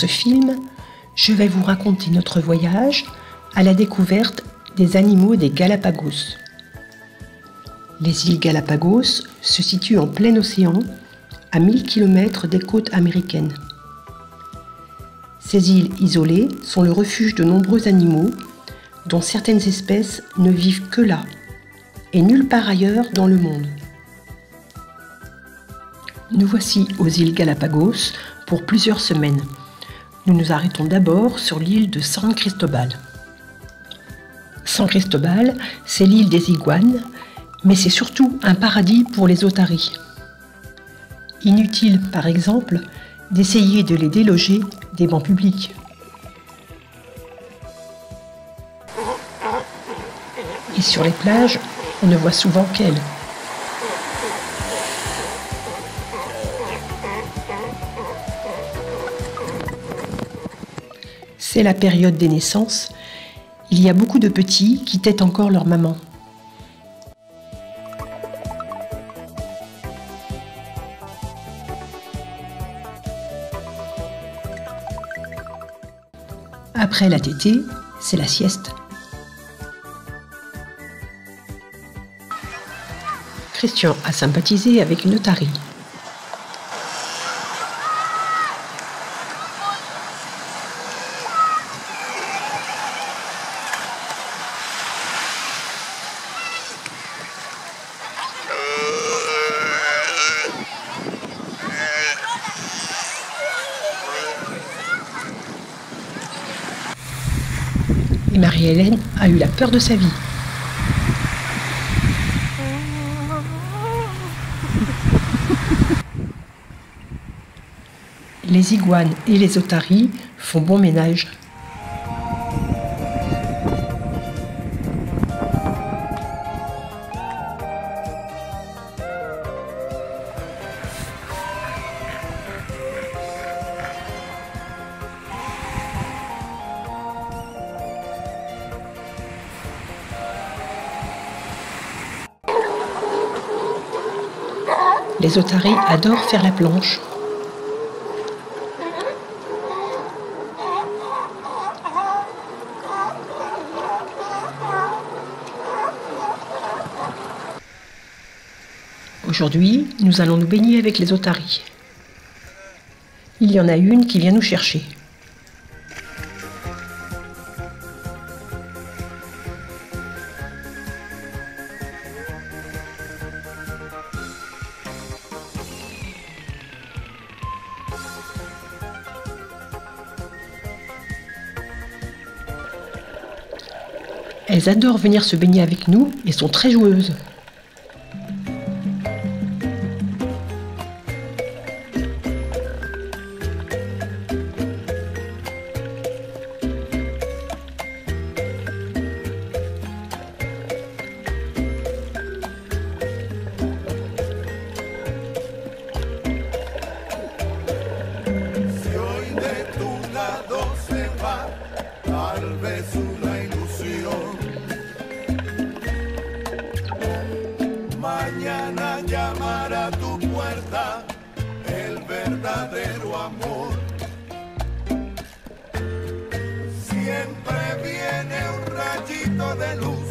ce film, je vais vous raconter notre voyage à la découverte des animaux des Galapagos. Les îles Galapagos se situent en plein océan, à 1000 km des côtes américaines. Ces îles isolées sont le refuge de nombreux animaux, dont certaines espèces ne vivent que là, et nulle part ailleurs dans le monde. Nous voici aux îles Galapagos pour plusieurs semaines. Nous nous arrêtons d'abord sur l'île de San Cristobal. San Cristobal, c'est l'île des iguanes, mais c'est surtout un paradis pour les otaries. Inutile, par exemple, d'essayer de les déloger des bancs publics. Et sur les plages, on ne voit souvent qu'elles. C'est la période des naissances. Il y a beaucoup de petits qui têtent encore leur maman. Après la tétée, c'est la sieste. Christian a sympathisé avec une otarie. Et Marie-Hélène a eu la peur de sa vie. Les iguanes et les otaries font bon ménage. Les otaries adorent faire la planche. Aujourd'hui, nous allons nous baigner avec les otaries. Il y en a une qui vient nous chercher. Elles adorent venir se baigner avec nous et sont très joueuses. Mañana llamará a tu puerta el verdadero amor. Siempre viene un rayito de luz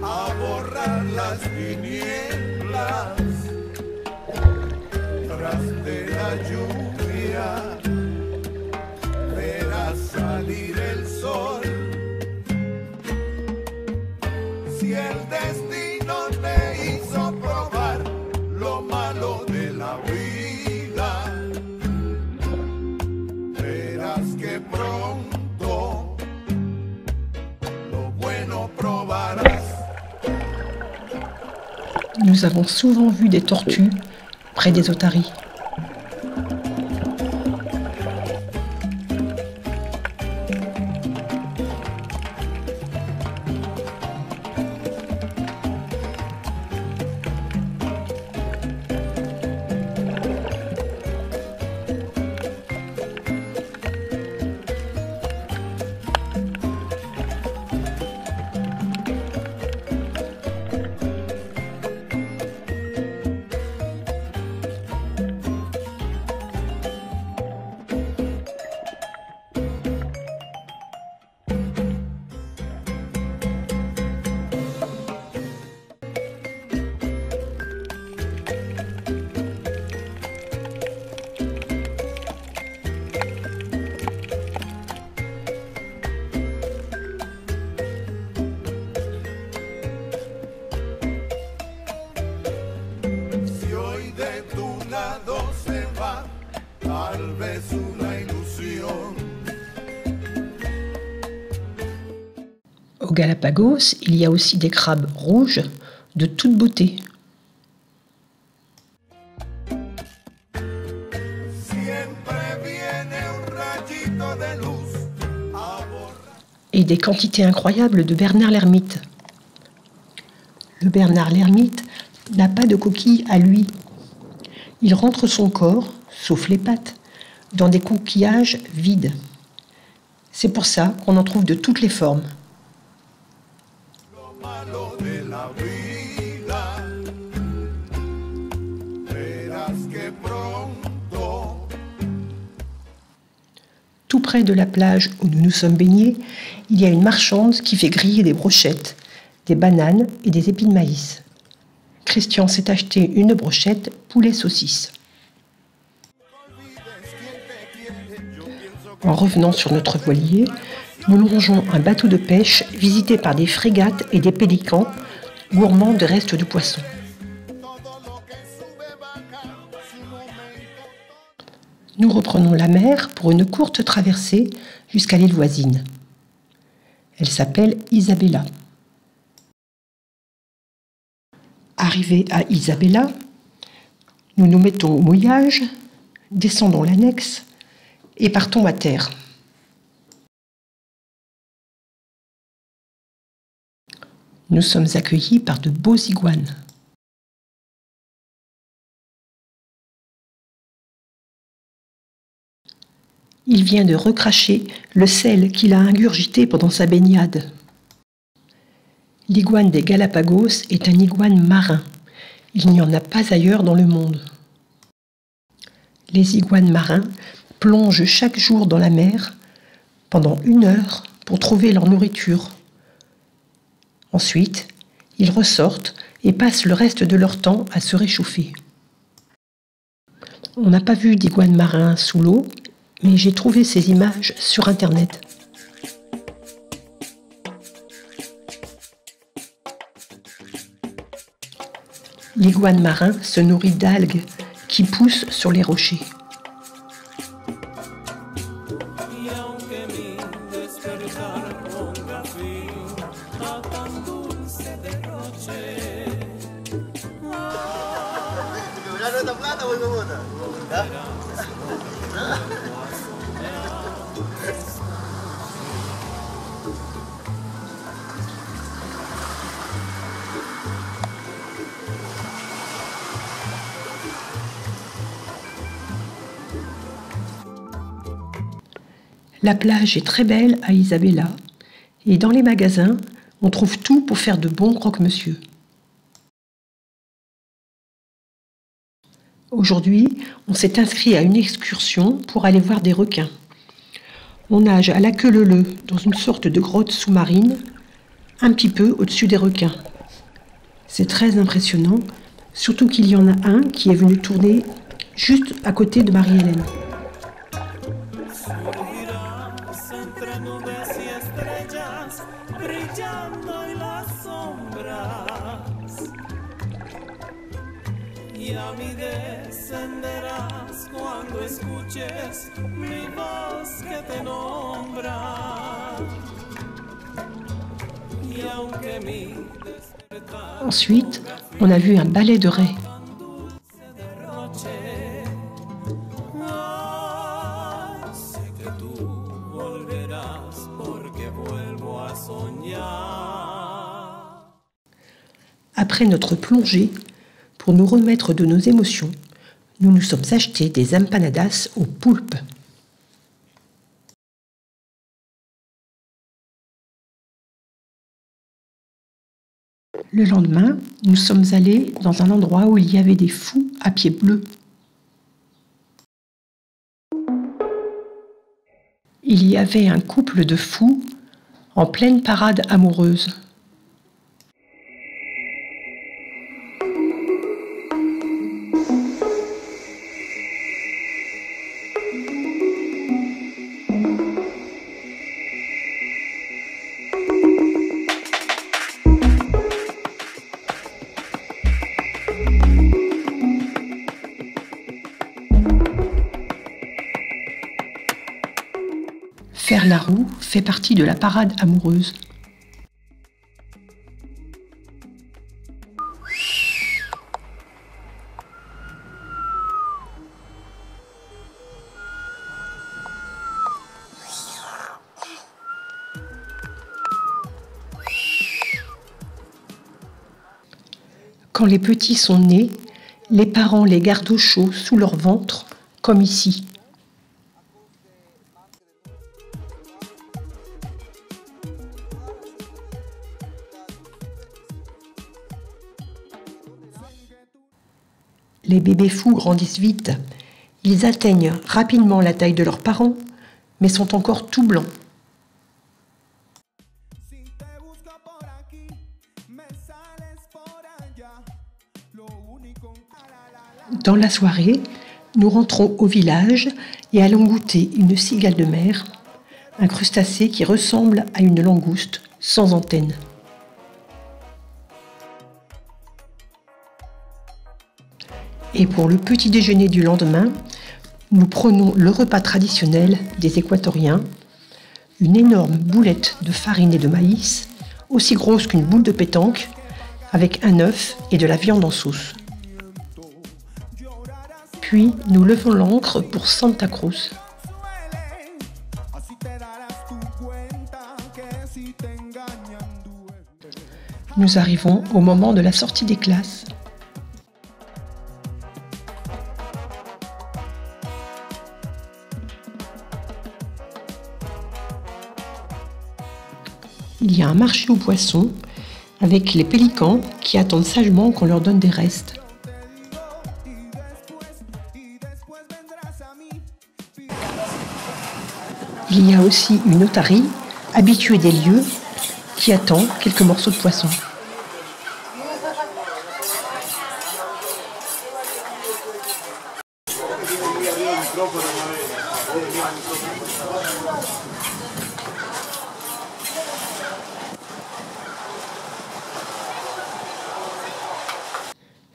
a borrar las tinieblas. Tras de la lluvia verás salir el sol. Si el destino te hizo probar lo malo de la vida, verás que pronto lo bueno probarás. Nous avons souvent vu des tortues près des otaries. Aux Galapagos, il y a aussi des crabes rouges de toute beauté. Et des quantités incroyables de Bernard l'ermite. Le Bernard l'ermite n'a pas de coquille à lui. Il rentre son corps, sauf les pattes, dans des coquillages vides. C'est pour ça qu'on en trouve de toutes les formes. Tout près de la plage où nous nous sommes baignés, il y a une marchande qui fait griller des brochettes, des bananes et des épis de maïs. Christian s'est acheté une brochette poulet saucisse. En revenant sur notre voilier, nous longeons un bateau de pêche visité par des frégates et des pélicans, gourmands de restes de poissons. Nous reprenons la mer pour une courte traversée jusqu'à l'île voisine. Elle s'appelle Isabella. Arrivés à Isabella, nous nous mettons au mouillage, descendons l'annexe et partons à terre. Nous sommes accueillis par de beaux iguanes. Il vient de recracher le sel qu'il a ingurgité pendant sa baignade. L'iguane des Galapagos est un iguane marin. Il n'y en a pas ailleurs dans le monde. Les iguanes marins plongent chaque jour dans la mer pendant 1 heure pour trouver leur nourriture. Ensuite, ils ressortent et passent le reste de leur temps à se réchauffer. On n'a pas vu d'iguane marin sous l'eau, mais j'ai trouvé ces images sur Internet. L'iguane marin se nourrit d'algues qui poussent sur les rochers. La plage est très belle à Isabella et dans les magasins, on trouve tout pour faire de bons croque-monsieur. Aujourd'hui, on s'est inscrit à une excursion pour aller voir des requins. On nage à la queue leu-leu dans une sorte de grotte sous-marine, un petit peu au-dessus des requins. C'est très impressionnant, surtout qu'il y en a un qui est venu tourner juste à côté de Marie-Hélène. Ensuite, on a vu un balai de raies. Après notre plongée, pour nous remettre de nos émotions, nous nous sommes achetés des empanadas au poulpe. Le lendemain, nous sommes allés dans un endroit où il y avait des fous à pieds bleus. Il y avait un couple de fous en pleine parade amoureuse. Faire la roue fait partie de la parade amoureuse. Quand les petits sont nés, les parents les gardent au chaud sous leur ventre, comme ici. Les bébés fous grandissent vite. Ils atteignent rapidement la taille de leurs parents, mais sont encore tout blancs. Dans la soirée, nous rentrons au village et allons goûter une cigale de mer, un crustacé qui ressemble à une langouste sans antenne. Et pour le petit déjeuner du lendemain, nous prenons le repas traditionnel des Équatoriens, une énorme boulette de farine et de maïs, aussi grosse qu'une boule de pétanque, avec un œuf et de la viande en sauce. Puis nous levons l'ancre pour Santa Cruz. Nous arrivons au moment de la sortie des classes. Il y a un marché aux poissons avec les pélicans qui attendent sagement qu'on leur donne des restes. Il y a aussi une otarie, habituée des lieux, qui attend quelques morceaux de poisson.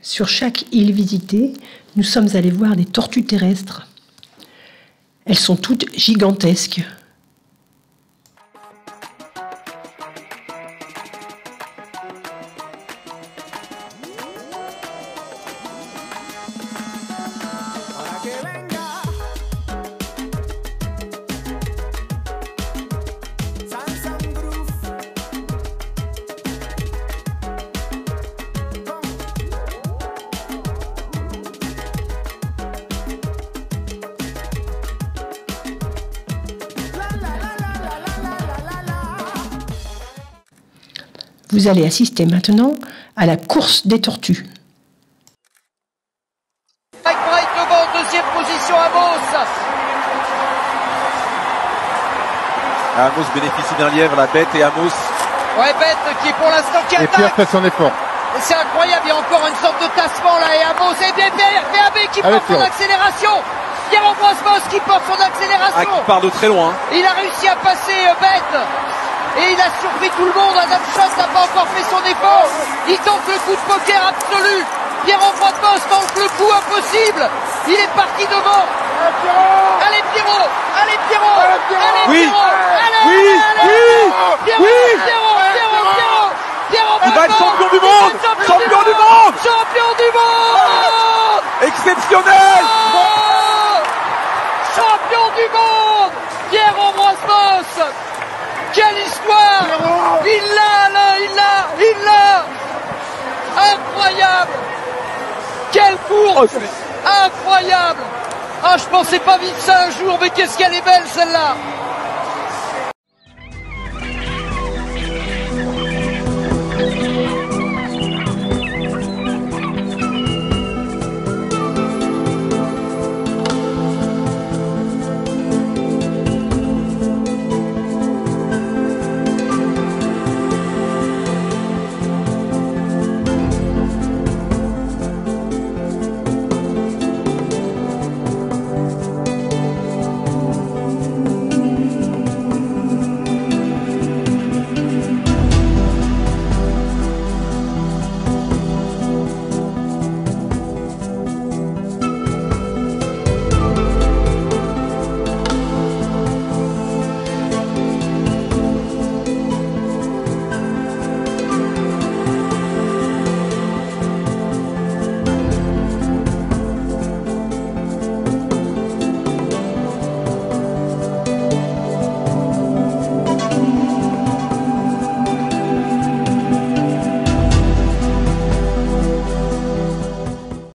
Sur chaque île visitée, nous sommes allés voir des tortues terrestres. Elles sont toutes gigantesques. Vous allez assister maintenant à la course des tortues. Break devant, deuxième position Amos. Amos bénéficie d'un lièvre, la bête et Amos. Ouais, bête qui pour l'instant qui Et Pierre attaque. fait son effort. C'est incroyable, il y a encore une sorte de tassement là et Amos et BAB qui Allez, porte son Pierrot. accélération. Pierre-Ambroise Boss qui porte son accélération. Ah, qui part de très loin. Il a réussi à passer bête. Et il a surpris tout le monde. Adam Schatz n'a pas encore fait son effort. Il tente le coup de poker absolu. Pierre-Ambroise Boss tente le coup impossible. Il est parti devant. Allez Pierrot. Allez Pierrot. Allez Oui. Pierrot. Allez, Oui, allez, oui, Pierrot, oui. Pierrot. Il va être champion du monde. Champion du monde. Champion du monde. Exceptionnel. Oh, champion du monde. Pierre-Ambroise Boss. Quelle histoire! Il l'a! Incroyable! Quelle course! Incroyable! Ah, je pensais pas vite ça un jour, mais qu'est-ce qu'elle est belle celle-là!